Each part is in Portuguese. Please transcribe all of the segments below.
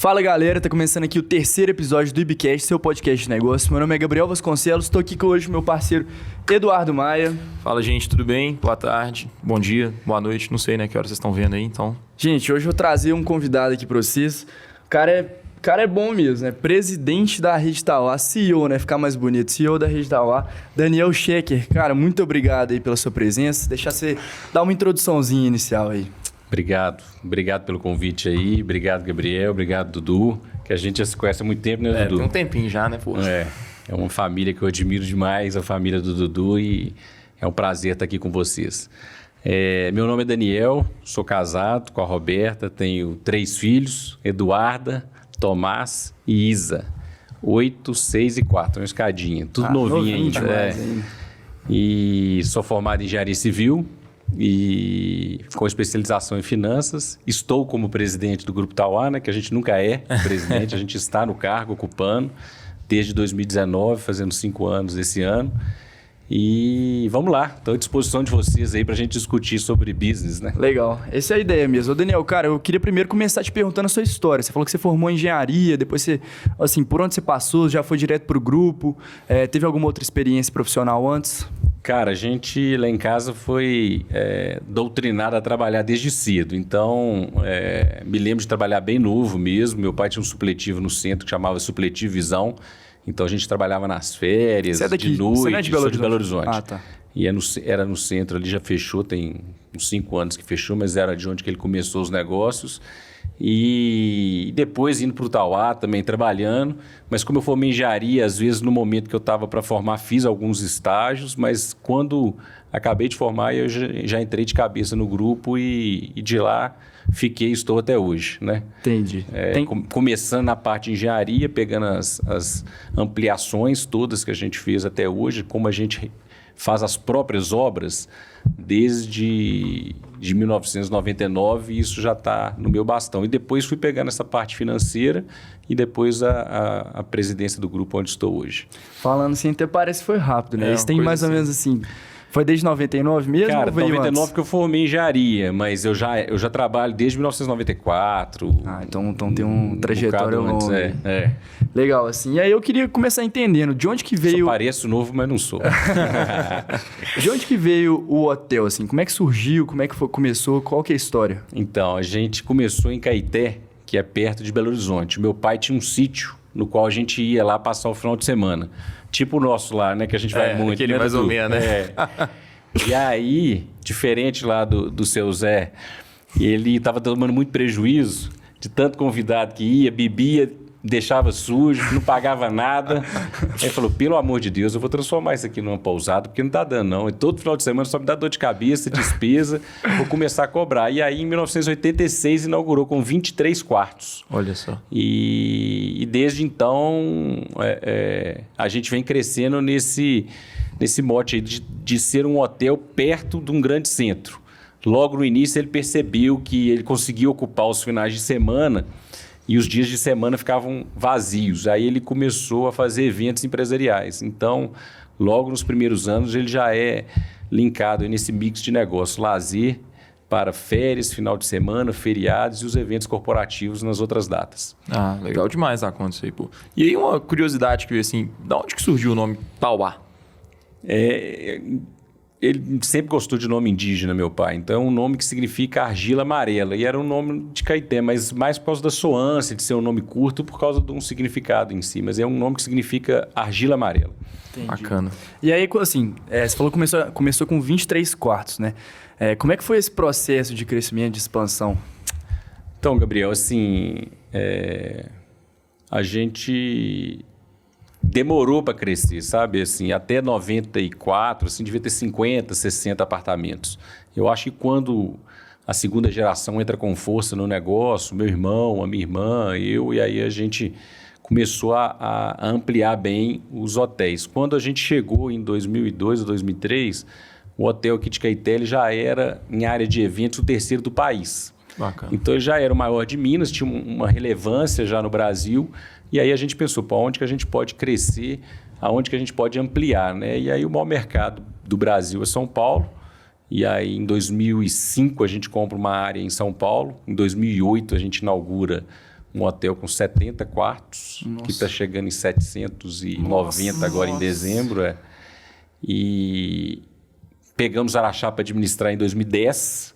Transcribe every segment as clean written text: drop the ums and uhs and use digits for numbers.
Fala galera, tá começando aqui o terceiro episódio do IBcast, seu podcast de negócio. Meu nome é Gabriel Vasconcelos, tô aqui com hoje o meu parceiro Eduardo Maia. Fala gente, tudo bem? Boa tarde, bom dia, boa noite, não sei, né, que horas vocês estão vendo aí, então... Gente, hoje eu vou trazer um convidado aqui pra vocês. O cara é bom mesmo, né? Presidente da Rede Tauá, CEO, né? Ficar mais bonito, CEO da Rede Tauá, Daniel Schecker. Cara, muito obrigado aí pela sua presença. Deixar você dar uma introduçãozinha inicial aí. Obrigado pelo convite aí, obrigado Gabriel, obrigado Dudu, que a gente já se conhece há muito tempo, né, Dudu? Tem um tempinho já, né, pô? É uma família que eu admiro demais, a família do Dudu, e é um prazer estar aqui com vocês. Meu nome é Daniel, sou casado com a Roberta, tenho 3 filhos, Eduarda, Tomás e Isa, 8, 6 e 4, uma escadinha, tudo novinho ainda. Demais, E sou formado em engenharia civil, e com especialização em finanças. Estou como presidente do Grupo Tauá, né, que a gente nunca é presidente, a gente está no cargo, ocupando, desde 2019, fazendo 5 anos esse ano. E vamos lá, estou à disposição de vocês aí para a gente discutir sobre business, né? Legal, essa é a ideia mesmo. Ô Daniel, cara, eu queria primeiro começar te perguntando a sua história. Você falou que você formou em engenharia, depois você, assim, por onde você passou, já foi direto para o grupo, teve alguma outra experiência profissional antes? Cara, a gente lá em casa foi doutrinado a trabalhar desde cedo. Então, me lembro de trabalhar bem novo mesmo. Meu pai tinha um supletivo no centro que chamava Supletivo Visão. Então, a gente trabalhava nas férias, você é daqui, de noite. Você não é de Belo Sou Horizonte? de Belo Horizonte. Ah, tá. E era no centro, ali já fechou, tem uns 5 anos que fechou, mas era de onde que ele começou os negócios. E depois indo para o Tauá também trabalhando, mas como eu formei em engenharia, às vezes no momento que eu estava para formar fiz alguns estágios, mas quando acabei de formar eu já entrei de cabeça no grupo e de lá estou até hoje, né? Entendi. Começando na parte de engenharia, pegando as ampliações todas que a gente fez até hoje, como a gente faz as próprias obras desde 1999, e isso já está no meu bastão. E depois fui pegando essa parte financeira e depois a presidência do grupo onde estou hoje. Falando assim, até parece que foi rápido, né? Isso tem mais ou menos assim... Foi desde 99 mesmo? Cara, ou veio 99 antes? que eu formei em engenharia, mas eu já trabalho desde 1994. Então tem uma trajetória longa. Legal, assim. E aí eu queria começar entendendo de onde que veio... Só pareço novo, mas não sou. De onde que veio o hotel, assim? Como é que surgiu? Como é que começou? Qual que é a história? Então, a gente começou em Caeté, que é perto de Belo Horizonte. Meu pai tinha um sítio no qual a gente ia lá passar o final de semana. Tipo o nosso lá, né? Que a gente vai muito. Aquele, né, mais ou menos, né? E aí, diferente lá do seu Zé, ele estava tomando muito prejuízo de tanto convidado que ia, bebia, deixava sujo, não pagava nada. Aí falou, pelo amor de Deus, eu vou transformar isso aqui numa pousada, porque não está dando não. E todo final de semana só me dá dor de cabeça, despesa, vou começar a cobrar. E aí, em 1986, inaugurou com 23 quartos. Olha só. E desde então, a gente vem crescendo nesse mote aí de ser um hotel perto de um grande centro. Logo no início, ele percebeu que ele conseguia ocupar os finais de semana e os dias de semana ficavam vazios. Aí ele começou a fazer eventos empresariais. Então, logo nos primeiros anos, ele já é linkado nesse mix de negócio, lazer para férias, final de semana, feriados e os eventos corporativos nas outras datas. Ah, legal demais acontecer isso aí, pô. E aí uma curiosidade que assim, da onde que surgiu o nome Tauá? Ele sempre gostou de nome indígena, meu pai. Então, é um nome que significa argila amarela. E era um nome de Caeté, mas mais por causa da soância, de ser um nome curto, por causa de um significado em si. Mas é um nome que significa argila amarela. Entendi. Bacana. E aí, assim, você falou que começou com 23 quartos, né? Como é que foi esse processo de crescimento, de expansão? Então, Gabriel, assim, a gente demorou para crescer, sabe? Assim, até 94, assim, devia ter 50, 60 apartamentos. Eu acho que quando a segunda geração entra com força no negócio, meu irmão, a minha irmã, eu, e aí a gente começou a ampliar bem os hotéis. Quando a gente chegou em 2002 ou 2003, o hotel aqui de Caeté ele já era, em área de eventos, o terceiro do país. Bacana. Então, ele já era o maior de Minas, tinha uma relevância já no Brasil. E aí a gente pensou, para onde que a gente pode crescer, aonde que a gente pode ampliar, né? E aí o maior mercado do Brasil é São Paulo. E aí em 2005 a gente compra uma área em São Paulo. Em 2008 a gente inaugura um hotel com 70 quartos, que está chegando em 790 agora em dezembro. E pegamos Araxá para administrar em 2010,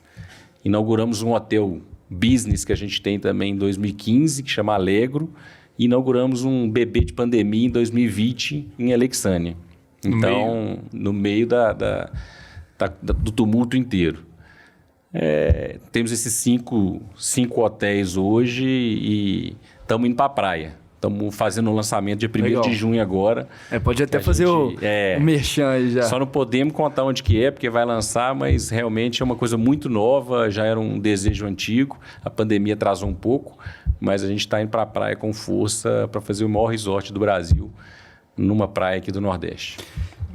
inauguramos um hotel business que a gente tem também em 2015, que chama Alegro, e inauguramos um bebê de pandemia em 2020 em Alexânia. Então, no meio do tumulto inteiro. Temos esses cinco hotéis hoje e estamos indo para a praia. Estamos fazendo o lançamento dia 1º de junho agora. Pode até fazer o merchan aí já. Só não podemos contar onde que é, porque vai lançar, mas realmente é uma coisa muito nova, já era um desejo antigo. A pandemia atrasou um pouco, mas a gente está indo para a praia com força para fazer o maior resort do Brasil, numa praia aqui do Nordeste.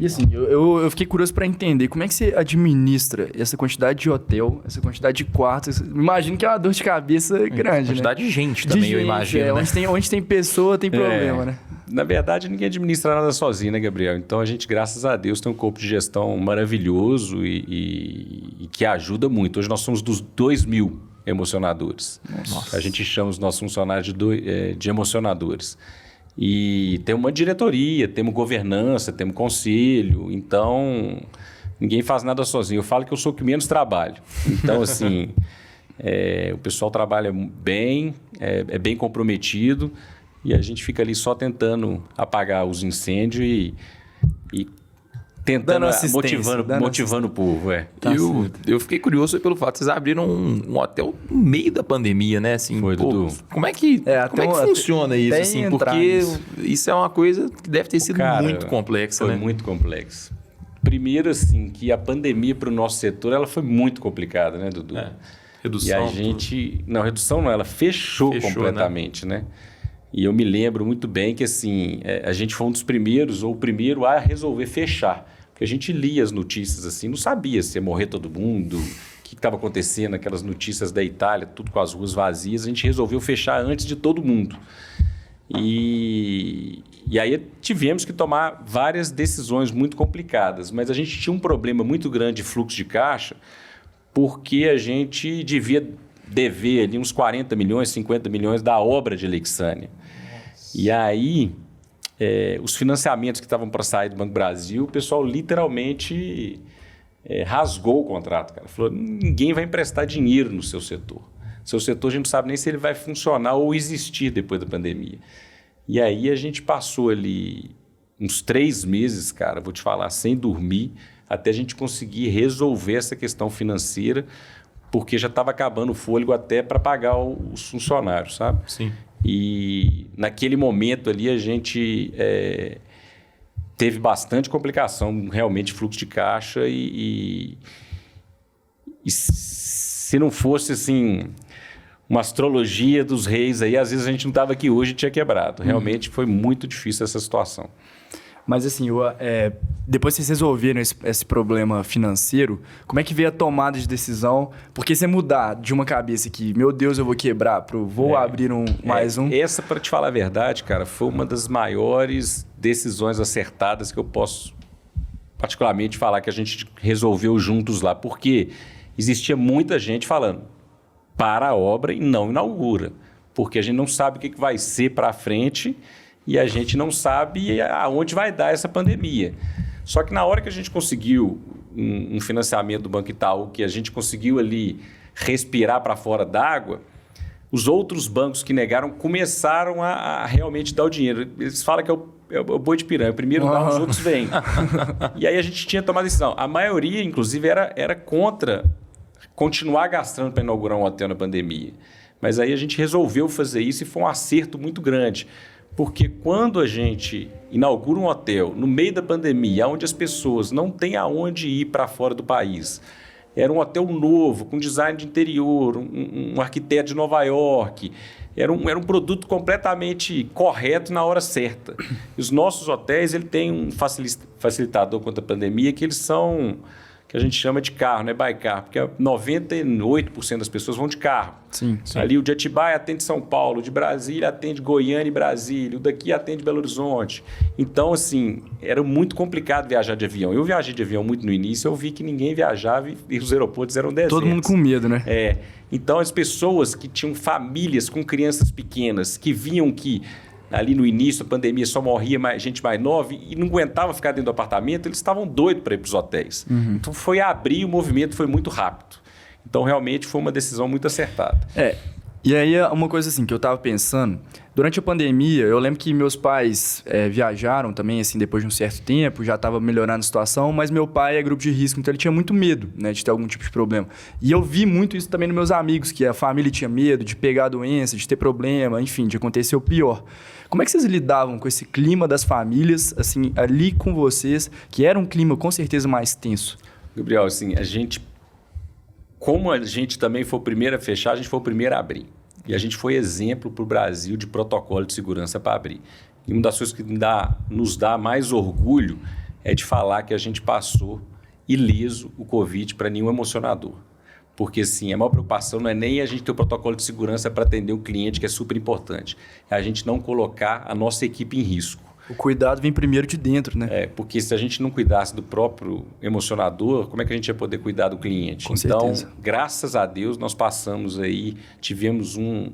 E assim, eu fiquei curioso para entender como é que você administra essa quantidade de hotel, essa quantidade de quartos. Imagino que é uma dor de cabeça grande, quantidade né? de gente também, eu imagino. Né? Onde tem pessoa, tem problema, né? Na verdade, ninguém administra nada sozinho, né, Gabriel? Então, a gente, graças a Deus, tem um corpo de gestão maravilhoso e que ajuda muito. Hoje nós somos dos 2.000 emocionadores. Nossa. A gente chama os nossos funcionários de emocionadores. E tem uma diretoria, temos governança, temos conselho, então ninguém faz nada sozinho. Eu falo que eu sou o que menos trabalho. Então, assim, o pessoal trabalha bem, é bem comprometido e a gente fica ali só tentando apagar os incêndios e tentando, motivando o povo. Eu fiquei curioso pelo fato de vocês abriram um hotel no meio da pandemia, né? Assim, foi, Dudu. Como é que funciona isso? Assim, porque isso é uma coisa que deve ter sido muito complexa, foi né? Muito complexo. Primeiro, assim, que a pandemia para o nosso setor ela foi muito complicada, né, Dudu? Redução. E a gente... Não, redução não, ela fechou completamente, né? E eu me lembro muito bem que assim, a gente foi um dos primeiros, ou o primeiro a resolver fechar. Porque a gente lia as notícias assim, não sabia se ia morrer todo mundo, o que estava acontecendo, aquelas notícias da Itália, tudo com as ruas vazias. A gente resolveu fechar antes de todo mundo. E aí tivemos que tomar várias decisões muito complicadas. Mas a gente tinha um problema muito grande de fluxo de caixa, porque a gente devia dever ali uns 40 milhões, 50 milhões da obra de Alexânia. E aí, os financiamentos que estavam para sair do Banco Brasil, o pessoal literalmente rasgou o contrato, cara. Falou, ninguém vai emprestar dinheiro no seu setor. Seu setor a gente não sabe nem se ele vai funcionar ou existir depois da pandemia. E aí a gente passou ali uns 3 meses, cara, vou te falar, sem dormir, até a gente conseguir resolver essa questão financeira, porque já estava acabando o fôlego até para pagar os funcionários, sabe? Sim. E naquele momento ali a gente teve bastante complicação, realmente, fluxo de caixa e se não fosse assim uma astrologia dos reis aí, às vezes a gente não estava aqui hoje e tinha quebrado. Realmente foi muito difícil essa situação. Mas assim, depois que vocês resolveram esse problema financeiro, como é que veio a tomada de decisão? Porque você mudar de uma cabeça que, meu Deus, eu vou quebrar, vou abrir mais um... Essa, para te falar a verdade, cara, foi uma das maiores decisões acertadas que eu posso particularmente falar que a gente resolveu juntos lá. Porque existia muita gente falando, para a obra e não inaugura. Porque a gente não sabe o que vai ser para frente... E a gente não sabe aonde vai dar essa pandemia. Só que na hora que a gente conseguiu um financiamento do Banco Itaú, que a gente conseguiu ali respirar para fora d'água, os outros bancos que negaram começaram a realmente dar o dinheiro. Eles falam que é o boi de piranha. O primeiro dá, os outros vêm. E aí a gente tinha tomado decisão. A maioria, inclusive, era contra continuar gastando para inaugurar um hotel na pandemia. Mas aí a gente resolveu fazer isso e foi um acerto muito grande. Porque quando a gente inaugura um hotel no meio da pandemia, onde as pessoas não têm aonde ir para fora do país, era um hotel novo, com design de interior, um arquiteto de Nova York, era um produto completamente correto na hora certa. E os nossos hotéis ele têm um facilitador contra a pandemia, que eles que a gente chama de carro, né? By car, porque 98% das pessoas vão de carro. Sim. Ali o de Atibaia atende São Paulo, o de Brasília atende Goiânia e Brasília, o daqui atende Belo Horizonte. Então, assim, era muito complicado viajar de avião. Eu viajei de avião muito no início, eu vi que ninguém viajava e os aeroportos eram desertos. Todo mundo com medo, né? Então, as pessoas que tinham famílias com crianças pequenas, que viam que ali no início da pandemia só morria gente mais nova e não aguentava ficar dentro do apartamento, eles estavam doidos para ir para os hotéis. Então, foi abrir, o movimento foi muito rápido. Então, realmente, foi uma decisão muito acertada. E aí, uma coisa assim que eu estava pensando, durante a pandemia, eu lembro que meus pais viajaram também, assim, depois de um certo tempo, já estava melhorando a situação, mas meu pai é grupo de risco, então ele tinha muito medo, né, de ter algum tipo de problema. E eu vi muito isso também nos meus amigos, que a família tinha medo de pegar a doença, de ter problema, enfim, de acontecer o pior. Como é que vocês lidavam com esse clima das famílias, assim, ali com vocês, que era um clima com certeza mais tenso? Gabriel, assim, como a gente também foi o primeiro a fechar, a gente foi o primeiro a abrir. E a gente foi exemplo para o Brasil de protocolo de segurança para abrir. E uma das coisas que nos dá mais orgulho é de falar que a gente passou ileso o Covid para nenhum emocionador. Porque, assim, a maior preocupação não é nem a gente ter o protocolo de segurança para atender o cliente, que é super importante. É a gente não colocar a nossa equipe em risco. O cuidado vem primeiro de dentro, né? Porque se a gente não cuidasse do próprio emocionador, como é que a gente ia poder cuidar do cliente? Com certeza. Então, graças a Deus, nós passamos aí, tivemos um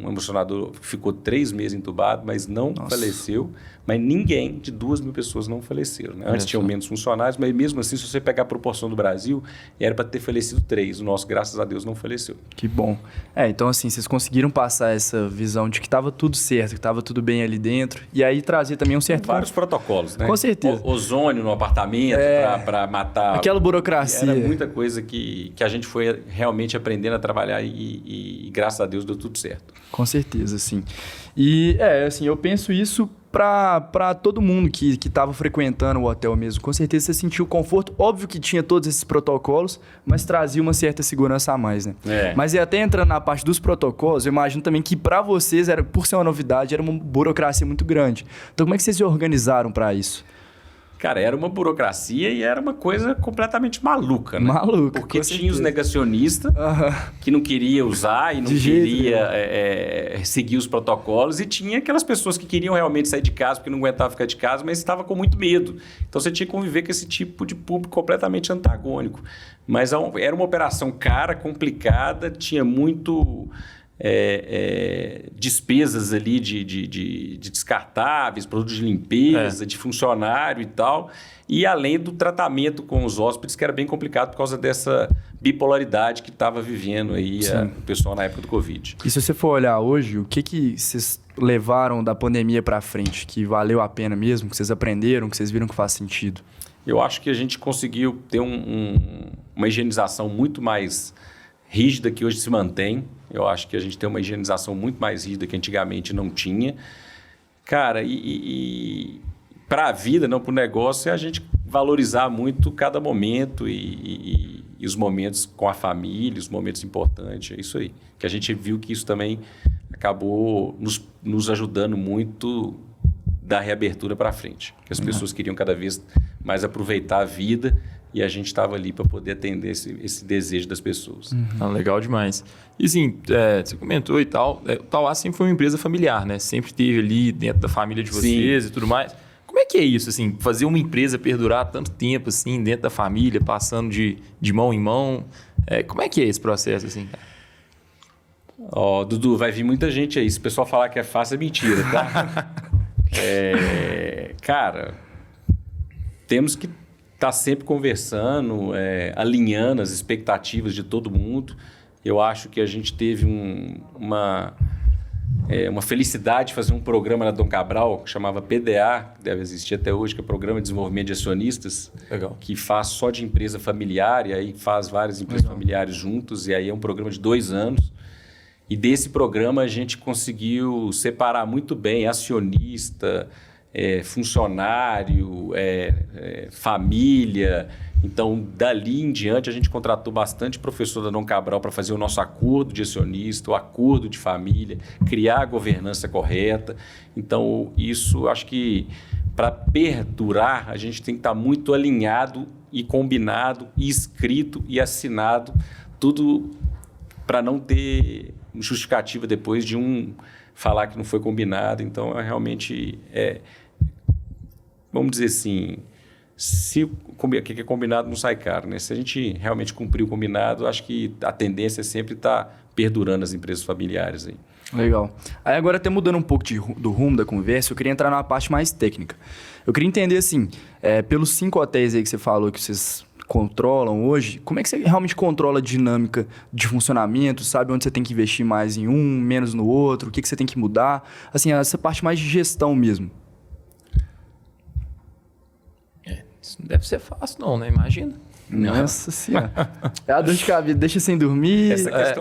emocionador que ficou 3 meses entubado, mas não faleceu. Mas ninguém de 2.000 pessoas não faleceram. Né? Antes tinham menos funcionários, mas mesmo assim, se você pegar a proporção do Brasil, era para ter falecido 3. O nosso, graças a Deus, não faleceu. Que bom. Então assim, vocês conseguiram passar essa visão de que estava tudo certo, que estava tudo bem ali dentro, e aí trazer também um certo... Vários protocolos, né? Com certeza. Ozônio no apartamento para matar... Aquela burocracia. Era muita coisa que a gente foi realmente aprendendo a trabalhar e graças a Deus deu tudo certo. Com certeza, sim. E, assim, eu penso isso para todo mundo que estava frequentando o hotel mesmo. Com certeza você sentiu conforto. Óbvio que tinha todos esses protocolos, mas trazia uma certa segurança a mais, né? Mas e até entrando na parte dos protocolos, eu imagino também que para vocês, por ser uma novidade, era uma burocracia muito grande. Então, como é que vocês se organizaram para isso? Cara, era uma burocracia e era uma coisa completamente maluca, né? Maluca, porque tinha os negacionistas que não queria usar e não queria seguir os protocolos, e tinha aquelas pessoas que queriam realmente sair de casa porque não aguentavam ficar de casa, mas estava com muito medo. Então você tinha que conviver com esse tipo de público completamente antagônico. Mas era uma operação cara, complicada, tinha muito... despesas ali de descartáveis, produtos de limpeza, de funcionário e tal, e além do tratamento com os hóspedes, que era bem complicado por causa dessa bipolaridade que estava vivendo aí o pessoal na época do Covid. E se você for olhar hoje, o que vocês levaram da pandemia para frente, que valeu a pena mesmo, que vocês aprenderam, que vocês viram que faz sentido? Eu acho que a gente conseguiu ter uma higienização muito mais rígida que hoje se mantém. Eu acho que a gente tem uma higienização muito mais rígida que antigamente não tinha. Cara, e para a vida, não para o negócio, é a gente valorizar muito cada momento e os momentos com a família, os momentos importantes. É isso aí. Que a gente viu que isso também acabou nos ajudando muito da reabertura para frente. Que as pessoas queriam cada vez mais aproveitar a vida e a gente estava ali para poder atender esse desejo das pessoas. Legal demais. E assim, você comentou e tal, o Tauá sempre foi uma empresa familiar, né? Sempre esteve ali dentro da família de vocês e tudo mais. Como é que é isso, assim, fazer uma empresa perdurar tanto tempo, assim, dentro da família, passando de mão em mão? Como é que é esse processo, assim? Dudu, vai vir muita gente aí. Se o pessoal falar que é fácil, é mentira, tá? Cara, temos que estar sempre conversando, alinhando as expectativas de todo mundo. Eu acho que a gente teve uma felicidade de fazer um programa na Dom Cabral que chamava PDA, que deve existir até hoje, que é o Programa de Desenvolvimento de Acionistas. Legal. Que faz só de empresa familiar, e aí faz várias empresas familiares juntos, e aí é um programa de 2 anos. E desse programa a gente conseguiu separar muito bem acionista, funcionário, família. Então, dali em diante, a gente contratou bastante professor da Dom Cabral para fazer o nosso acordo de acionista, o acordo de família, criar a governança correta. Então, isso, acho que para perdurar, a gente tem que estar muito alinhado e combinado, e escrito e assinado, tudo para não ter justificativa depois de um falar que não foi combinado. Então, realmente, vamos dizer assim, se o que é combinado não sai caro, né? Se a gente realmente cumprir o combinado, acho que a tendência é sempre estar perdurando as empresas familiares aí. Legal. Aí agora até mudando um pouco do rumo da conversa, eu queria entrar na parte mais técnica. Eu queria entender assim, pelos 5 hotéis aí que você falou que vocês controlam hoje, como é que você realmente controla a dinâmica de funcionamento, sabe onde você tem que investir mais em um, menos no outro, o que você tem que mudar, assim, essa parte mais de gestão mesmo. Isso não deve ser fácil não, né? Imagina. Nossa senhora. É a dor de cabeça, deixa sem dormir.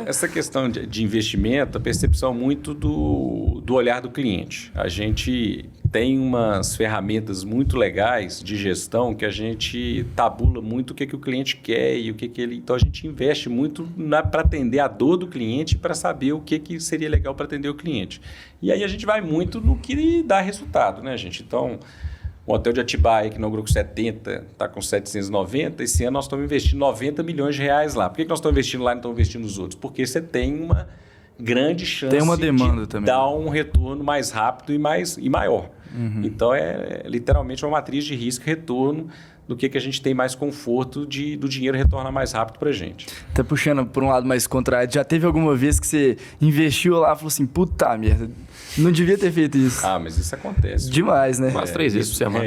Essa questão de investimento, a percepção muito do olhar do cliente. A gente tem umas ferramentas muito legais de gestão que a gente tabula muito o que o cliente quer e o que ele... Então, a gente investe muito para atender a dor do cliente e para saber o que seria legal para atender o cliente. E aí, a gente vai muito no que dá resultado, né, gente? Então... O hotel de Atibaia, que inaugurou com 70, está com 790. Esse ano nós estamos investindo 90 milhões de reais lá. Por que nós estamos investindo lá e não estamos investindo nos outros? Porque você tem uma grande chance tem uma demanda também, dar um retorno mais rápido e maior. Uhum. Então, é literalmente uma matriz de risco e retorno do que a gente tem mais conforto do dinheiro retornar mais rápido para a gente. Tá puxando por um lado mais contraído. Já teve alguma vez que você investiu lá e falou assim, puta merda, não devia ter feito isso? Ah, mas isso acontece. Demais, né? Quase 3 vezes por semana.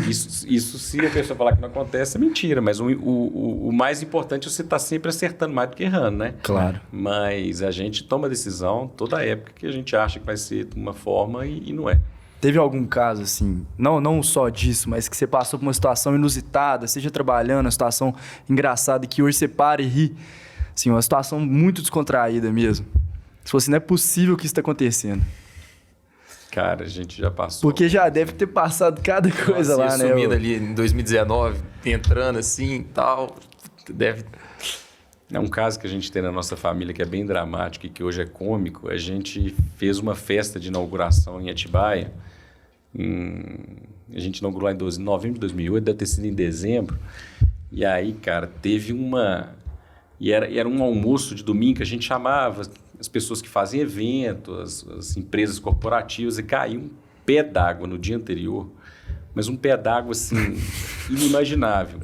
Isso, se a pessoa falar que não acontece, é mentira. Mas o mais importante é você estar sempre acertando mais do que errando, né? Claro. Mas a gente toma decisão toda época que a gente acha que vai ser de uma forma e não é. Teve algum caso, assim, não só disso, mas que você passou por uma situação inusitada, seja trabalhando, uma situação engraçada, que hoje você para e ri, assim, uma situação muito descontraída mesmo. Se fosse, não é possível que isso está acontecendo. Cara, a gente já passou. Porque já deve ter passado cada coisa lá, né? Sumindo ali em 2019, entrando assim e tal, deve... É um caso que a gente tem na nossa família que é bem dramático e que hoje é cômico. A gente fez uma festa de inauguração em Atibaia. A gente inaugurou lá em novembro de 2008, deve ter sido em dezembro. E aí, cara, teve uma... E era um almoço de domingo que a gente chamava as pessoas que fazem evento, as empresas corporativas, e caiu um pé d'água no dia anterior. Mas um pé d'água, assim, inimaginável.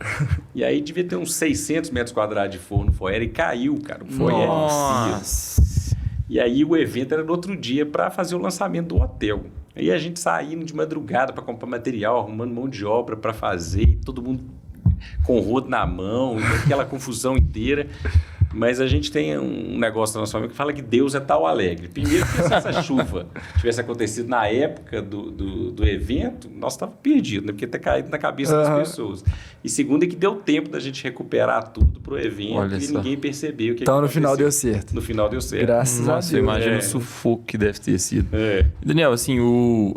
E aí devia ter uns 600 metros quadrados de forno foyer e caiu, cara. O foyer. Nossa! E aí o evento era no outro dia para fazer o lançamento do hotel. Aí a gente saindo de madrugada para comprar material, arrumando mão de obra para fazer, e todo mundo com o rodo na mão, e aquela confusão inteira. Mas a gente tem um negócio na nossa família que fala que Deus é tal alegre. Primeiro, que se essa chuva tivesse acontecido na época do evento, nós estávamos perdidos, né? Porque ter caído na cabeça das pessoas. E segundo, é que deu tempo da gente recuperar tudo para o evento. Olha e só. ninguém percebeu o que Então, aconteceu. no final deu certo. No final deu certo. Graças a Deus. Eu imagino o sufoco que deve ter sido. É. Daniel, assim,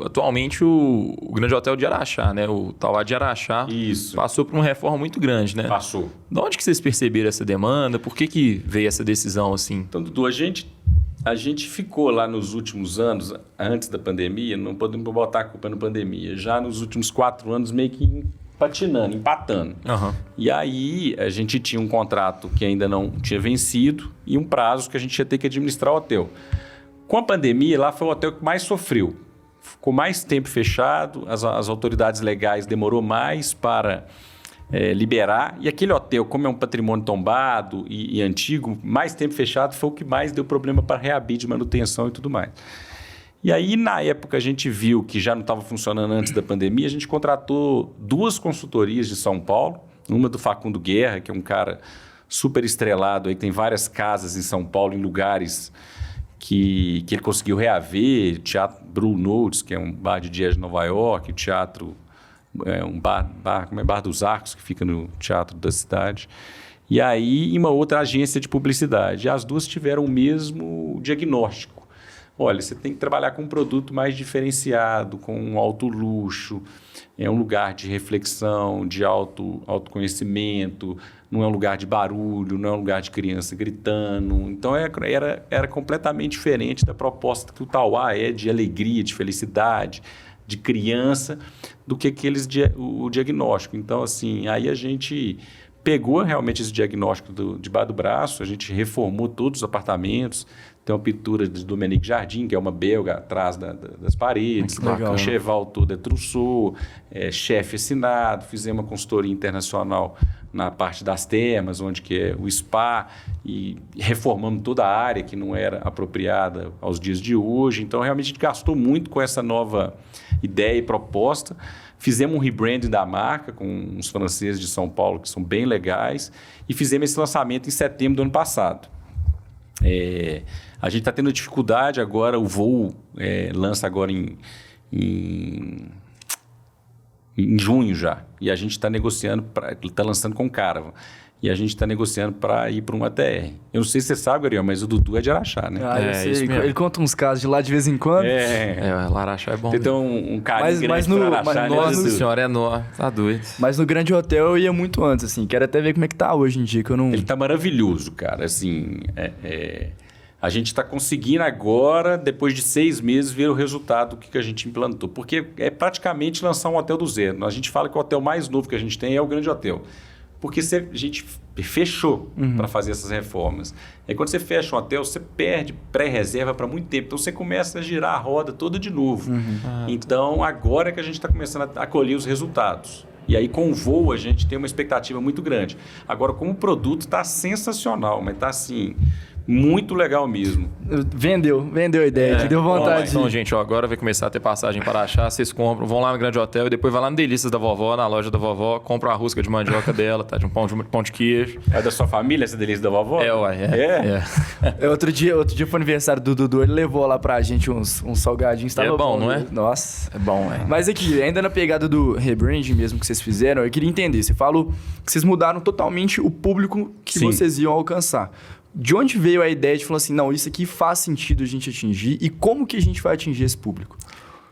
atualmente o Grande Hotel de Araxá, né? O Tauá de Araxá, Isso. passou por uma reforma muito grande, né? Passou. De onde que vocês perceberam essa demanda? Por que veio essa decisão, assim? Então, Dudu, a gente ficou lá nos últimos anos, antes da pandemia, não podemos botar a culpa na pandemia, já nos últimos 4 anos meio que patinando, empatando. Uhum. E aí a gente tinha um contrato que ainda não tinha vencido e um prazo que a gente ia ter que administrar o hotel. Com a pandemia, lá foi o hotel que mais sofreu. Ficou mais tempo fechado, as autoridades legais demorou mais para liberar. E aquele hotel, como é um patrimônio tombado e antigo, mais tempo fechado foi o que mais deu problema para reabrir de manutenção e tudo mais. E aí, na época, a gente viu que já não estava funcionando antes da pandemia, a gente contratou 2 consultorias de São Paulo, uma do Facundo Guerra, que é um cara super estrelado, aí tem várias casas em São Paulo, em lugares que ele conseguiu reaver, Teatro Blue Notes, que é um bar de jazz de Nova York, o teatro... um bar dos Arcos, que fica no Teatro da Cidade. E aí, uma outra agência de publicidade. E as duas tiveram o mesmo diagnóstico. Olha, você tem que trabalhar com um produto mais diferenciado, com um alto luxo, é um lugar de reflexão, de autoconhecimento, não é um lugar de barulho, não é um lugar de criança gritando. Então, era completamente diferente da proposta que o Tauá é de alegria, de felicidade, de criança do que o diagnóstico. Então, assim, aí a gente pegou realmente esse diagnóstico debaixo do braço, a gente reformou todos os apartamentos, tem uma pintura de Dominique Jardim, que é uma belga atrás das paredes, o cheval todo é Trousseau, chefe assinado, fizemos uma consultoria internacional na parte das termas, onde que é o spa, e reformamos toda a área que não era apropriada aos dias de hoje. Então, realmente, a gente gastou muito com essa nova ideia e proposta. Fizemos um rebranding da marca com uns franceses de São Paulo que são bem legais e fizemos esse lançamento em setembro do ano passado. A gente está tendo dificuldade agora, o voo lança agora em junho já, e a gente está negociando, está lançando com o Caravan, e a gente está negociando para ir para um ATR. Eu não sei se você sabe, Gabriel, mas o Dudu é de Araxá, né? Eu sei. Ele conta uns casos de lá de vez em quando. Araxá é bom. Então, um carinho grande no Araxá. Nossa senhora, tá doido. Mas no Grande Hotel eu ia muito antes, assim. Quero até ver como é que tá hoje em dia, que eu não... Ele tá maravilhoso, cara. Assim, a gente está conseguindo agora, depois de 6 meses, ver o resultado do que a gente implantou. Porque é praticamente lançar um hotel do zero. A gente fala que o hotel mais novo que a gente tem é o Grande Hotel. Porque a gente fechou para fazer essas reformas. Aí quando você fecha um hotel, você perde pré-reserva para muito tempo. Então você começa a girar a roda toda de novo. Então agora é que a gente está começando a colher os resultados. E aí com o voo a gente tem uma expectativa muito grande. Agora, como o produto está sensacional, mas está assim... muito legal mesmo. Vendeu a ideia, te deu vontade. Então, gente, agora vai começar a ter passagem para Araxá, vocês compram, vão lá no Grande Hotel e depois vai lá no Delícias da Vovó, na loja da vovó, compra a rosca de mandioca dela, tá? De um pão de queijo. É da sua família essa Delícia da Vovó? Outro dia foi aniversário do Dudu, ele levou lá pra gente uns salgadinhos. Tava bom, não é? Nossa. É bom, Mas aqui, ainda na pegada do rebranding mesmo que vocês fizeram, eu queria entender, você falou que vocês mudaram totalmente o público que vocês iam alcançar. De onde veio a ideia de falar assim, não, isso aqui faz sentido a gente atingir e como que a gente vai atingir esse público?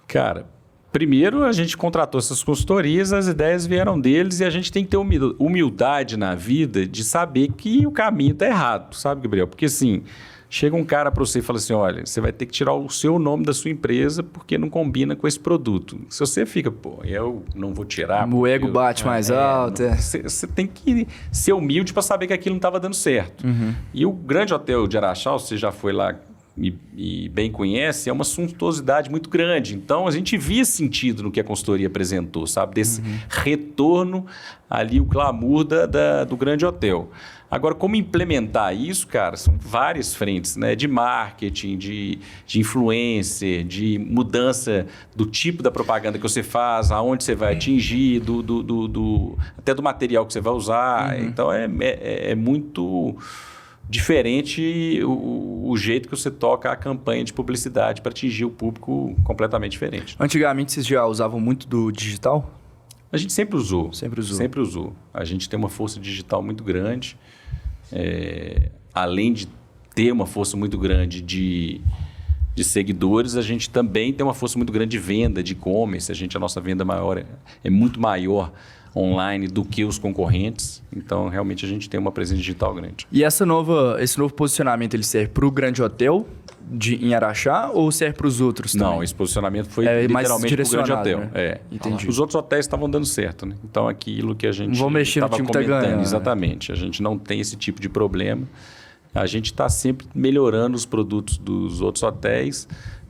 Cara, primeiro a gente contratou essas consultorias, as ideias vieram deles e a gente tem que ter humildade na vida de saber que o caminho está errado, sabe, Gabriel? Porque assim, chega um cara para você e fala assim, olha, você vai ter que tirar o seu nome da sua empresa porque não combina com esse produto. Se você fica, eu não vou tirar... O ego bate mais alto. Você tem que ser humilde para saber que aquilo não estava dando certo. E o Grande Hotel de Araxá, você já foi lá e bem conhece, é uma suntuosidade muito grande. Então, a gente via sentido no que a consultoria apresentou, sabe? Desse retorno ali, o glamour do Grande Hotel. Agora, como implementar isso, cara, são várias frentes, né? De marketing, de influencer, de mudança do tipo da propaganda que você faz, aonde você vai atingir, até do material que você vai usar. Então, é muito diferente o jeito que você toca a campanha de publicidade para atingir o público completamente diferente. Antigamente, vocês já usavam muito do digital? A gente sempre usou. Sempre usou. A gente tem uma força digital muito grande. Além de ter uma força muito grande de seguidores, a gente também tem uma força muito grande de venda, de e-commerce. A nossa venda maior é muito maior online do que os concorrentes. Então, realmente, a gente tem uma presença digital grande. E esse novo posicionamento, ele serve para o Grande Hotel em Araxá ou serve para os outros também? Não, esse posicionamento foi literalmente para o Grande Hotel. Né? Entendi. Os outros hotéis estavam dando certo, né? Então, aquilo que a gente estava comentando. Exatamente. A gente não tem esse tipo de problema. A gente está sempre melhorando os produtos dos outros hotéis,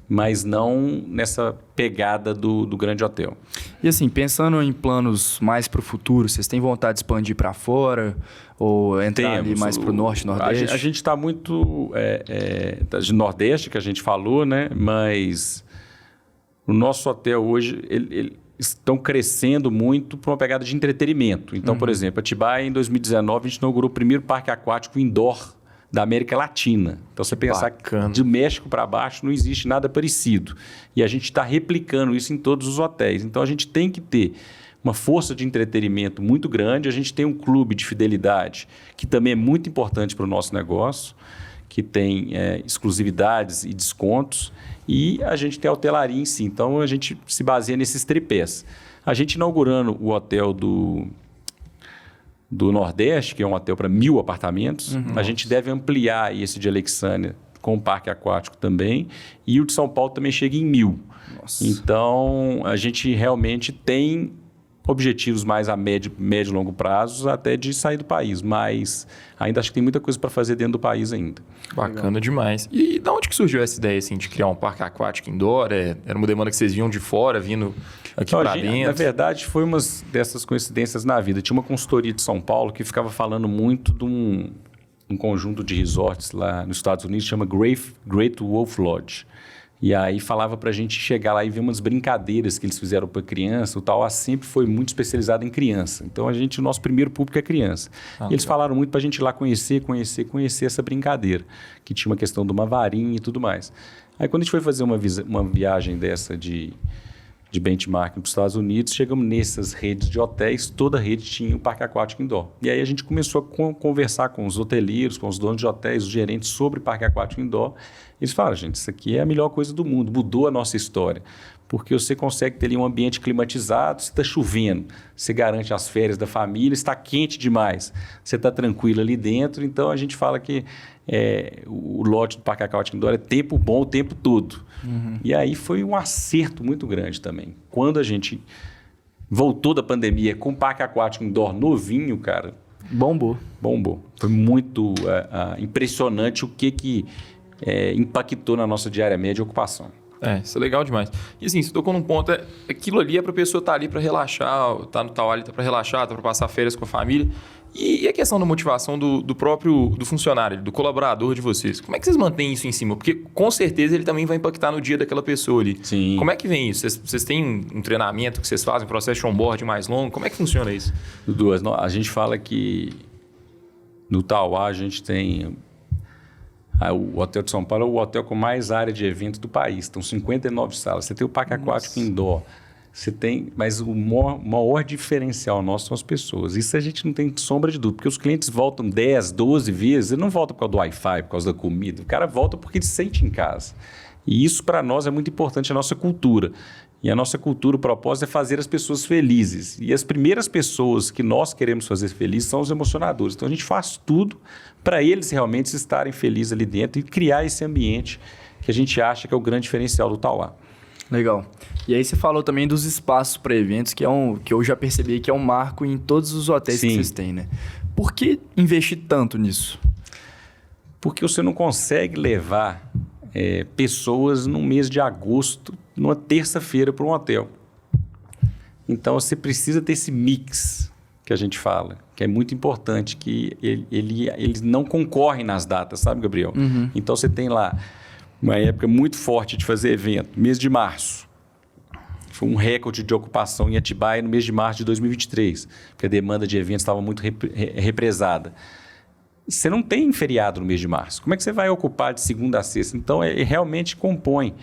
mas não nessa pegada do Grande Hotel. E assim, pensando em planos mais para o futuro, vocês têm vontade de expandir para fora ou entrar ali mais para o Norte, Nordeste? A gente está muito de Nordeste, que a gente falou, né? Mas o nosso hotel hoje, eles estão crescendo muito para uma pegada de entretenimento. Então, por exemplo, Atibaia, em 2019, a gente inaugurou o primeiro parque aquático indoor da América Latina. Então, você pensar que de México para baixo não existe nada parecido. E a gente está replicando isso em todos os hotéis. Então, a gente tem que ter uma força de entretenimento muito grande. A gente tem um clube de fidelidade que também é muito importante para o nosso negócio, que tem exclusividades e descontos. E a gente tem a hotelaria em si. Então, a gente se baseia nesses tripés. A gente inaugurando o hotel do Nordeste, que é um hotel para 1.000 apartamentos. A gente deve ampliar esse de Alexandria com o parque aquático também, e o de São Paulo também chega em 1.000. Nossa. Então, a gente realmente tem objetivos mais a médio e longo prazo até de sair do país, mas ainda acho que tem muita coisa para fazer dentro do país ainda. Bacana demais. E da onde que surgiu essa ideia assim, de criar um parque aquático indoor? Era uma demanda que vocês vinham de fora, vindo aqui para dentro? Na verdade, foi uma dessas coincidências na vida. Tinha uma consultoria de São Paulo que ficava falando muito de um conjunto de resorts lá nos Estados Unidos, chama Great Wolf Lodge. E aí falava para a gente chegar lá e ver umas brincadeiras que eles fizeram para criança. O Tauá sempre foi muito especializado em criança. Então, o nosso primeiro público é criança. E eles falaram muito para a gente ir lá conhecer essa brincadeira, que tinha uma questão de uma varinha e tudo mais. Aí, quando a gente foi fazer uma viagem dessa de benchmarking para os Estados Unidos, chegamos nessas redes de hotéis, toda rede tinha um parque aquático indoor. E aí a gente começou a conversar com os hoteleiros, com os donos de hotéis, os gerentes sobre parque aquático indoor. Eles falaram, gente, isso aqui é a melhor coisa do mundo, mudou a nossa história. Porque você consegue ter ali um ambiente climatizado, se está chovendo, você garante as férias da família, está quente demais, você está tranquilo ali dentro. Então a gente fala que o lote do parque aquático indoor é tempo bom o tempo todo. Uhum. E aí foi um acerto muito grande também. Quando a gente voltou da pandemia com o parque aquático indoor novinho, cara... Bombou. Foi muito impressionante o que impactou na nossa diária média de ocupação. Isso é legal demais. E assim, você tocou num ponto, aquilo ali é para a pessoa estar ali para relaxar, tá no Tauá ali, tá para relaxar, tá para passar férias com a família. E a questão da motivação do próprio funcionário, do colaborador de vocês, como é que vocês mantêm isso em cima? Porque com certeza ele também vai impactar no dia daquela pessoa ali. Sim. Como é que vem isso? Vocês têm um treinamento que vocês fazem, um processo de onboarding mais longo? Como é que funciona isso? Dudu, a gente fala que no Tauá a gente tem... O Hotel de São Paulo é o hotel com mais área de evento do país. Estão 59 salas. Você tem o parque aquático indoor. Você tem, mas o maior diferencial nosso são as pessoas. Isso a gente não tem sombra de dúvida, porque os clientes voltam 10, 12 vezes. Ele não volta por causa do Wi-Fi, por causa da comida. O cara volta porque ele se sente em casa. E isso para nós é muito importante, a nossa cultura. E a nossa cultura, o propósito é fazer as pessoas felizes. E as primeiras pessoas que nós queremos fazer felizes são os emocionadores. Então a gente faz tudo para eles realmente estarem felizes ali dentro e criar esse ambiente que a gente acha que é o grande diferencial do Tauá. Legal. E aí você falou também dos espaços para eventos, que eu já percebi que é um marco em todos os hotéis que vocês têm, né? Por que investir tanto nisso? Porque você não consegue levar pessoas no mês de agosto, numa terça-feira, para um hotel. Então você precisa ter esse mix que a gente fala, que é muito importante, que eles não concorrem nas datas, sabe, Gabriel? Uhum. Então você tem lá uma época muito forte de fazer evento, mês de março. Foi um recorde de ocupação em Atibaia no mês de março de 2023, porque a demanda de eventos estava muito represada. Você não tem feriado no mês de março. Como é que você vai ocupar de segunda a sexta? Então, realmente compõe.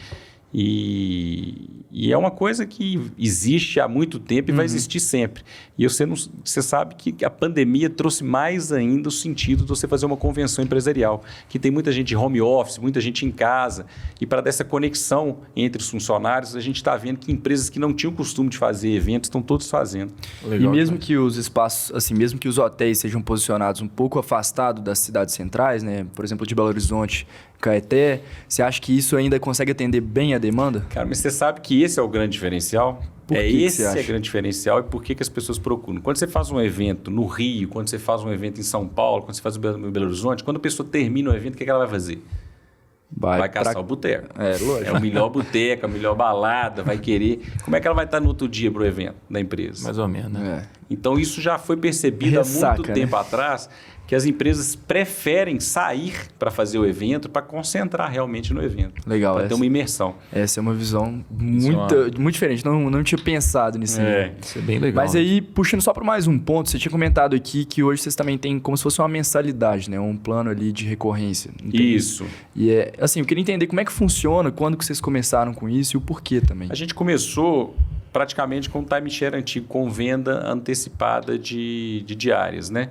E é uma coisa que existe há muito tempo e vai existir sempre. E você sabe que a pandemia trouxe mais ainda o sentido de você fazer uma convenção empresarial, que tem muita gente home office, muita gente em casa, e para dessa conexão entre os funcionários, a gente está vendo que empresas que não tinham costume de fazer eventos estão todos fazendo. Legal, e mesmo que os espaços, assim, mesmo que os hotéis sejam posicionados um pouco afastados das cidades centrais, né? Por exemplo, de Belo Horizonte, Caeté, você acha que isso ainda consegue atender bem a demanda? Cara, mas você sabe que esse é o grande diferencial? Esse é o grande diferencial e por que as pessoas procuram. Quando você faz um evento no Rio, quando você faz um evento em São Paulo, quando você faz um evento em Belo Horizonte, quando a pessoa termina o evento, o que ela vai fazer? Vai caçar o boteco. Lógico. É o melhor boteco, a melhor balada, vai querer. Como é que ela vai estar no outro dia para o evento da empresa? Mais ou menos, né? Então, isso já foi percebido há muito tempo atrás, que as empresas preferem sair para fazer o evento, para concentrar realmente no evento. Legal. Para ter uma imersão. Essa é uma visão muito diferente. Não tinha pensado nisso. Isso é bem legal. Mas aí, puxando só para mais um ponto, você tinha comentado aqui que hoje vocês também têm como se fosse uma mensalidade, né? Um plano ali de recorrência. Isso. E assim, eu queria entender como é que funciona, quando que vocês começaram com isso e o porquê também. A gente começou praticamente com o timeshare antigo, com venda antecipada de diárias, né?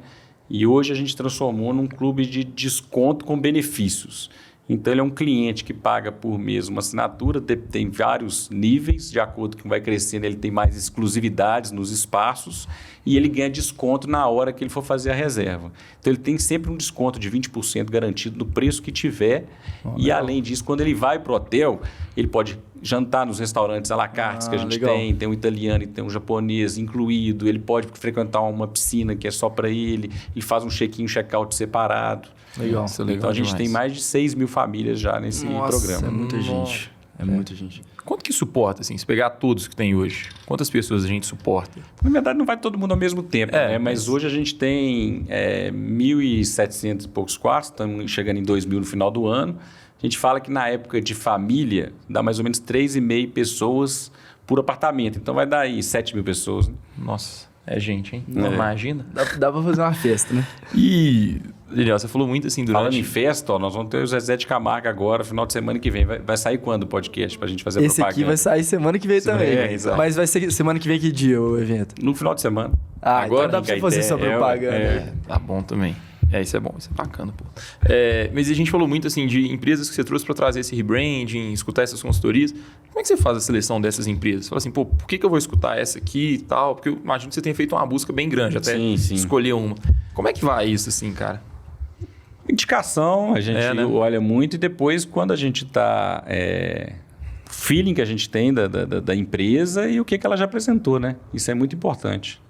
E hoje a gente transformou num clube de desconto com benefícios. Então, ele é um cliente que paga por mês uma assinatura, tem vários níveis, de acordo com vai crescendo, ele tem mais exclusividades nos espaços e ele ganha desconto na hora que ele for fazer a reserva. Então, ele tem sempre um desconto de 20% garantido no preço que tiver. E, além disso, quando ele vai para o hotel, ele pode jantar nos restaurantes à la carte que a gente tem um italiano e tem um japonês incluído, ele pode frequentar uma piscina que é só para ele faz um check-in, check-out separado. Legal. Então, a gente tem mais de 6 mil famílias já nesse programa. É muita gente. Muita gente. Quanto que suporta, assim, se pegar todos que tem hoje? Quantas pessoas a gente suporta? Na verdade, não vai todo mundo ao mesmo tempo, né? Mas hoje a gente tem 1.700 e poucos quartos, estamos chegando em 2.000 no final do ano. A gente fala que na época de família, dá mais ou menos 3,5 pessoas por apartamento. Então, vai dar aí 7 mil pessoas. Né? Nossa, é gente, hein? Imagina. Dá pra fazer uma festa, né? E, Daniel, você falou muito assim durante... Falando em festa, nós vamos ter o Zezé de Camargo agora, final de semana que vem. Vai sair quando o podcast pra gente fazer Esse propaganda? aqui vai sair semana que vem também. Exato. Mas vai ser semana que vem que dia o evento? No final de semana. Agora então dá pra você fazer sua propaganda. Tá bom também. Isso é bom, isso é bacana, pô. Mas a gente falou muito, assim, de empresas que você trouxe para trazer esse rebranding, escutar essas consultorias. Como é que você faz a seleção dessas empresas? Você fala assim, pô, por que eu vou escutar essa aqui e tal? Porque eu imagino que você tenha feito uma busca bem grande até escolher uma. Como é que vai isso, assim, cara? Indicação, a gente olha muito e depois, quando a gente está... feeling que a gente tem da empresa e o que ela já apresentou, né? Isso é muito importante.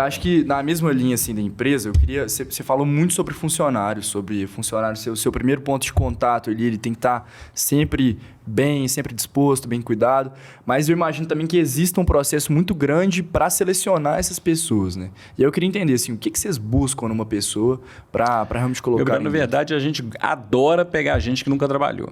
Acho que na mesma linha assim da empresa, eu queria... Você falou muito sobre funcionário ser o seu primeiro ponto de contato ali, ele tem que estar sempre bem, sempre disposto, bem cuidado, mas eu imagino também que exista um processo muito grande para selecionar essas pessoas, né? E eu queria entender, assim, o que vocês buscam numa pessoa para realmente colocar... Na verdade, a gente adora pegar gente que nunca trabalhou.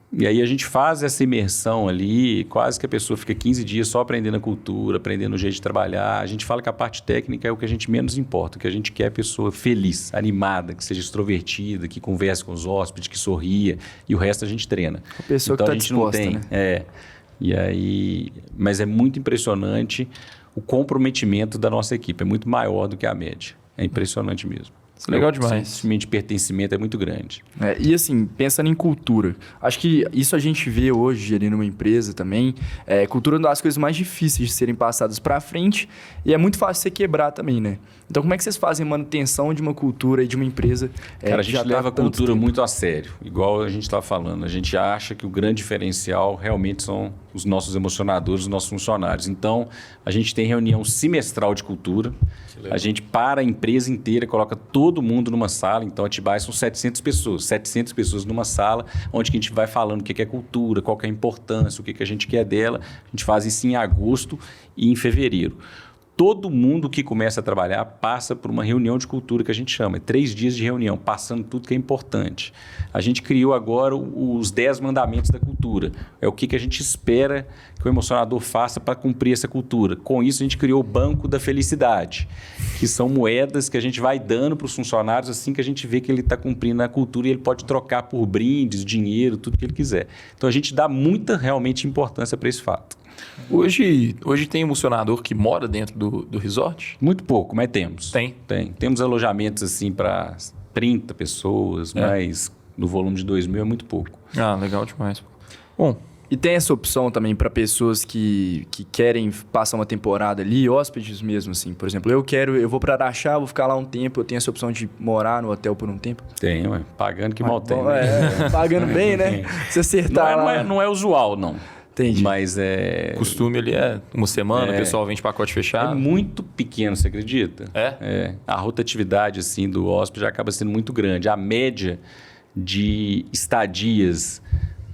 E aí a gente faz essa imersão ali, quase que a pessoa fica 15 dias só aprendendo a cultura, aprendendo o jeito de trabalhar. A gente fala que a parte técnica é o que a gente menos importa, o que a gente quer é a pessoa feliz, animada, que seja extrovertida, que converse com os hóspedes, que sorria, e o resto a gente treina. A pessoa então, que a gente disposta, não tem, né? E aí, mas é muito impressionante o comprometimento da nossa equipe, é muito maior do que a média. É impressionante mesmo. Legal demais. O sentimento de pertencimento é muito grande. E assim, pensando em cultura, acho que isso a gente vê hoje ali numa empresa também. Cultura é uma das coisas mais difíceis de serem passadas para frente e é muito fácil você quebrar também, né? Então, como é que vocês fazem manutenção de uma cultura e de uma empresa? Cara, a gente leva a cultura muito a sério. Igual a gente estava falando, a gente acha que o grande diferencial realmente são os nossos emocionadores, os nossos funcionários. Então, a gente tem reunião semestral de cultura. A gente para a empresa inteira, coloca todo mundo numa sala. Então, a Atibaia são 700 pessoas numa sala, onde a gente vai falando o que é cultura, qual que é a importância, o que a gente quer dela. A gente faz isso em agosto e em fevereiro. Todo mundo que começa a trabalhar passa por uma reunião de cultura que a gente chama. 3 dias de reunião, passando tudo que é importante. A gente criou agora os 10 mandamentos da cultura. É o que a gente espera que o emocionador faça para cumprir essa cultura. Com isso, a gente criou o Banco da Felicidade, que são moedas que a gente vai dando para os funcionários assim que a gente vê que ele está cumprindo a cultura e ele pode trocar por brindes, dinheiro, tudo que ele quiser. Então, a gente dá muita, realmente, importância para esse fato. Hoje tem emocionador que mora dentro do resort? Muito pouco, mas temos. Tem? Temos alojamentos assim para 30 pessoas, mas no volume de 2.000 é muito pouco. Legal demais. Bom, e tem essa opção também para pessoas que querem passar uma temporada ali, hóspedes mesmo, assim. Por exemplo, eu vou para Araxá, vou ficar lá um tempo, eu tenho essa opção de morar no hotel por um tempo? Tem, pagando que mal tem. Pagando bem, né? Se acertar lá... Não é usual, não. Entendi. Mas o costume ali é uma semana, o pessoal vem de pacote fechado. É muito pequeno, você acredita? A rotatividade assim, do hóspede já acaba sendo muito grande. A média de estadias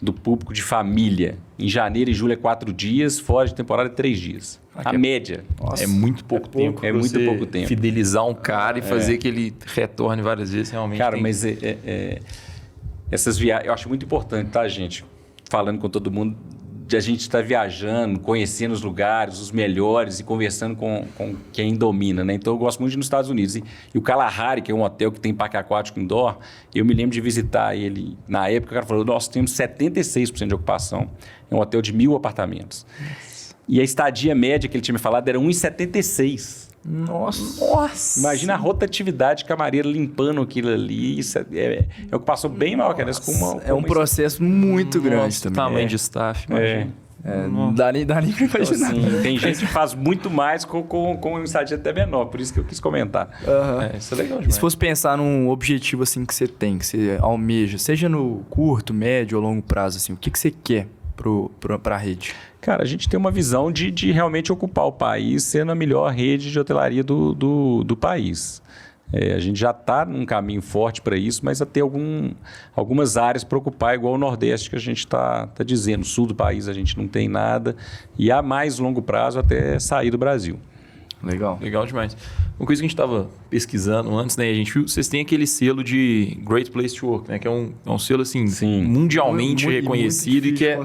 do público de família em janeiro e julho é 4 dias, fora de temporada é 3 dias. A média. Nossa, é muito pouco tempo. É muito pouco tempo. Fidelizar um cara e fazer que ele retorne várias vezes, realmente. Cara, mas essas viagens, eu acho muito importante, tá, gente? Falando com todo mundo, de a gente estar viajando, conhecendo os lugares, os melhores e conversando com quem domina, né? Então, eu gosto muito de ir nos Estados Unidos. E o Kalahari, que é um hotel que tem parque aquático indoor, eu me lembro de visitar ele. Na época, o cara falou, nós temos 76% de ocupação. É um hotel de 1.000 apartamentos. E a estadia média que ele tinha me falado era 1,76. Nossa. Imagina a rotatividade camareira limpando aquilo ali. Isso é o que passou bem mal, cara. É um processo muito grande também. Tamanho de staff, imagina. Não dá nem pra imaginar. Assim, tem gente que faz muito mais com um estadia até menor. Por isso que eu quis comentar. Isso é legal E demais. se fosse pensar num objetivo assim que você tem, que você almeja, seja no curto, médio ou longo prazo, assim, o que você quer pra rede? Cara, a gente tem uma visão de realmente ocupar o país sendo a melhor rede de hotelaria do país. A gente já está num caminho forte para isso, mas vai ter algumas áreas para ocupar, igual o Nordeste que a gente está dizendo. O sul do país a gente não tem nada. E a mais longo prazo até sair do Brasil. Legal. Legal demais. Uma coisa que a gente estava pesquisando antes, né? A gente viu, vocês têm aquele selo de Great Place to Work, né? Que é um selo, assim, mundialmente reconhecido e que é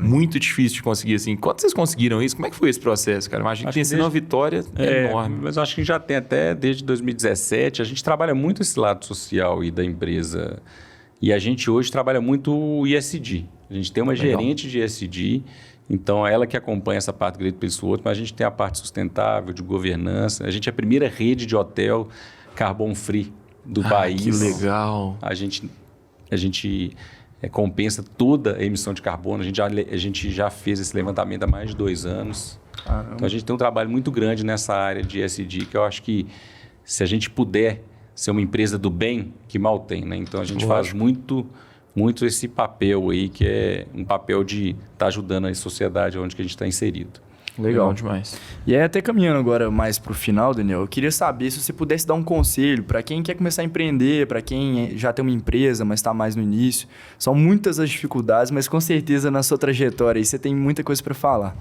muito difícil de conseguir, assim. Quando vocês conseguiram isso? Como é que foi esse processo, cara? Imagina que tem sido uma vitória enorme. Mas eu acho que já tem até desde 2017. A gente trabalha muito esse lado social e da empresa. E a gente hoje trabalha muito o ISD. A gente tem uma gerente de ISD. Então, ela que acompanha essa parte do Great Place to Work, mas a gente tem a parte sustentável, de governança. A gente é a primeira rede de hotel carbon free do país. Que legal. A gente compensa toda a emissão de carbono. A gente já fez esse levantamento há mais de 2 anos. Caramba. Então, a gente tem um trabalho muito grande nessa área de ESG, que eu acho que se a gente puder ser uma empresa do bem, que mal tem, né? Então, a gente faz muito esse papel aí, que é um papel de estar ajudando a sociedade onde que a gente está inserido. Legal demais. E aí, até caminhando agora mais para o final, Daniel, eu queria saber se você pudesse dar um conselho para quem quer começar a empreender, para quem já tem uma empresa, mas está mais no início. São muitas as dificuldades, mas com certeza na sua trajetória aí você tem muita coisa para falar.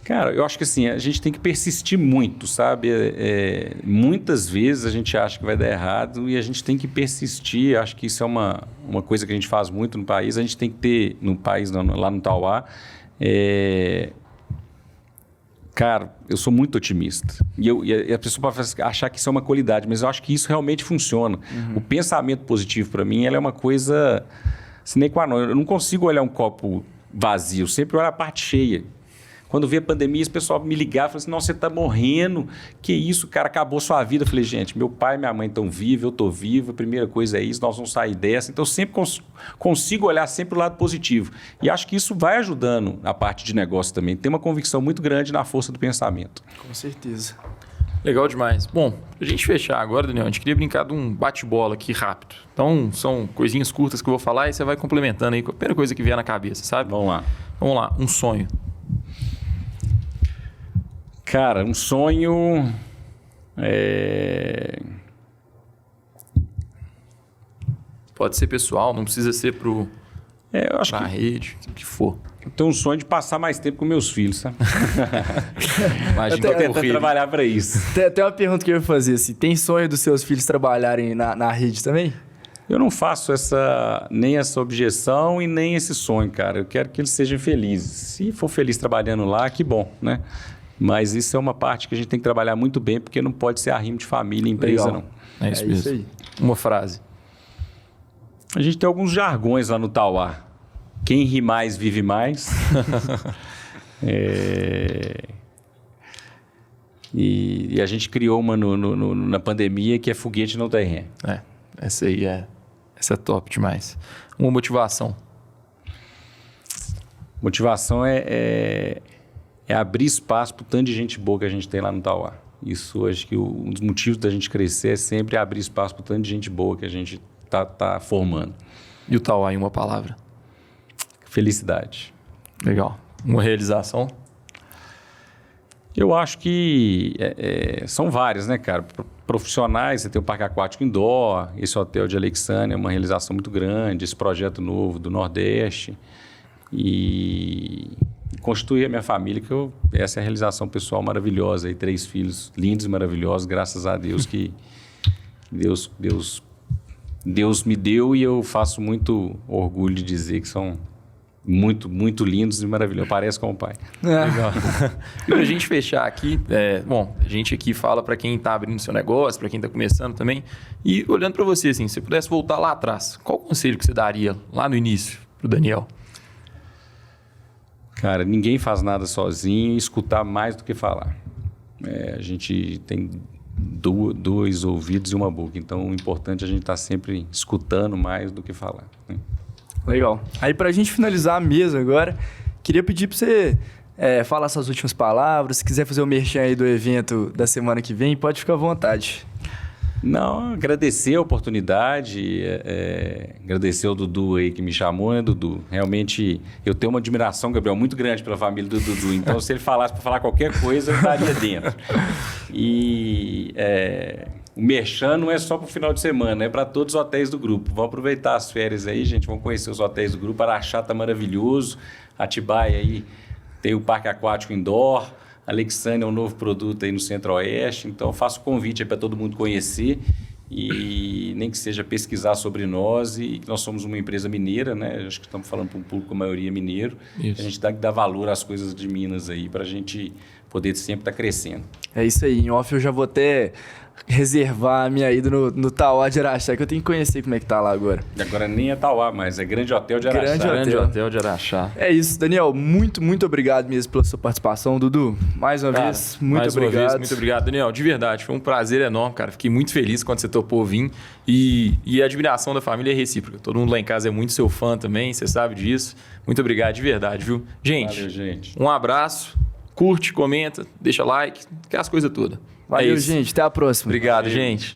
Cara, eu acho que assim, a gente tem que persistir muito, sabe? Muitas vezes a gente acha que vai dar errado e a gente tem que persistir. Acho que isso é uma coisa que a gente faz muito no país. A gente tem que ter, no país, lá no Tauá, cara, eu sou muito otimista. E a pessoa pode achar que isso é uma qualidade, mas eu acho que isso realmente funciona. O pensamento positivo, para mim, ela é uma coisa sine qua non. Eu não consigo olhar um copo vazio, eu sempre olho a parte cheia. Quando veio a pandemia, esse pessoal me ligava e falava assim, não, você está morrendo, que isso, cara, acabou sua vida. Eu falei, gente, meu pai e minha mãe estão vivos, eu estou vivo, a primeira coisa é isso, nós vamos sair dessa. Então, eu sempre consigo olhar sempre o lado positivo. E acho que isso vai ajudando na parte de negócio também. Tem uma convicção muito grande na força do pensamento. Com certeza. Legal demais. Bom, pra gente fechar agora, Daniel, a gente queria brincar de um bate-bola aqui rápido. Então, são coisinhas curtas que eu vou falar e você vai complementando aí com a primeira coisa que vier na cabeça, sabe? Vamos lá. Vamos lá, um sonho. Cara, um sonho Pode ser pessoal, não precisa ser eu acho pra que rede, o que for. eu tenho um sonho de passar mais tempo com meus filhos, sabe? Imagina Tô tentando correr. trabalhar para isso. Tem até uma pergunta que eu ia fazer, assim, tem sonho dos seus filhos trabalharem na rede também? Eu não faço nem essa objeção e nem esse sonho, cara. Eu quero que eles sejam felizes. Se for feliz trabalhando lá, que bom, né? Mas isso é uma parte que a gente tem que trabalhar muito bem, porque não pode ser arrimo de família, empresa, Legal. não. É isso mesmo. aí. Uma frase. A gente tem alguns jargões lá no Tauá. Quem ri mais, vive mais. E a gente criou uma na pandemia que é foguete não tem ré. Essa aí essa é top demais. Uma motivação. Motivação é abrir espaço para o tanto de gente boa que a gente tem lá no Tauá. Isso, acho que um dos motivos da gente crescer é sempre abrir espaço para o tanto de gente boa que a gente tá formando. E o Tauá em uma palavra. Felicidade. Legal. Uma realização. Eu acho que são várias, né, cara? Profissionais, você tem o Parque Aquático Indoor, esse hotel de Alexandria é uma realização muito grande, esse projeto novo do Nordeste. E constituir a minha família, essa é a realização pessoal maravilhosa. Aí, 3 filhos lindos e maravilhosos, graças a Deus que Deus me deu, e eu faço muito orgulho de dizer que são muito, muito lindos e maravilhosos. Parece com o pai. Legal. E pra gente fechar aqui, bom, a gente aqui fala para quem tá abrindo seu negócio, para quem tá começando também. E olhando para você, assim, se você pudesse voltar lá atrás, qual o conselho que você daria lá no início pro Daniel? Cara, ninguém faz nada sozinho, escutar mais do que falar. A gente tem dois ouvidos e uma boca. Então, o importante é a gente estar sempre escutando mais do que falar, né? Legal. Aí, pra gente finalizar a mesa agora, queria pedir pra você falar suas últimas palavras. Se quiser fazer o merchan aí do evento da semana que vem, pode ficar à vontade. Não, agradecer a oportunidade, agradecer ao Dudu aí que me chamou, né, Dudu? Realmente, eu tenho uma admiração, Gabriel, muito grande pela família do Dudu. Então, se ele falasse para falar qualquer coisa, eu estaria dentro. E o merchan não é só para o final de semana, é para todos os hotéis do grupo. Vamos aproveitar as férias aí, gente, vamos conhecer os hotéis do grupo. Araxá está maravilhoso, Atibaia aí tem o Parque Aquático Indoor, Alexandria é um novo produto aí no Centro-Oeste, então faço convite para todo mundo conhecer e nem que seja pesquisar sobre nós e que nós somos uma empresa mineira, né? Acho que estamos falando para um público, a maioria mineiro. Isso. A gente tem que dar valor às coisas de Minas aí para a gente poder sempre estar crescendo. É isso aí, em off eu já vou até reservar a minha ida no Tauá de Araxá, que eu tenho que conhecer como é que tá lá agora. E agora nem é Tauá, mas é Grande Hotel de Araxá. Grande Hotel de Araxá. É isso, Daniel, muito obrigado mesmo pela sua participação. Dudu, mais uma vez, muito obrigado. Muito obrigado, Daniel, de verdade, foi um prazer enorme, cara, fiquei muito feliz quando você topou vir e a admiração da família é recíproca, todo mundo lá em casa é muito seu fã também, você sabe disso, muito obrigado de verdade, viu? Valeu, gente. Um abraço, curte, comenta, deixa like, aquelas coisas todas. Valeu, gente. Até a próxima. Obrigado, gente.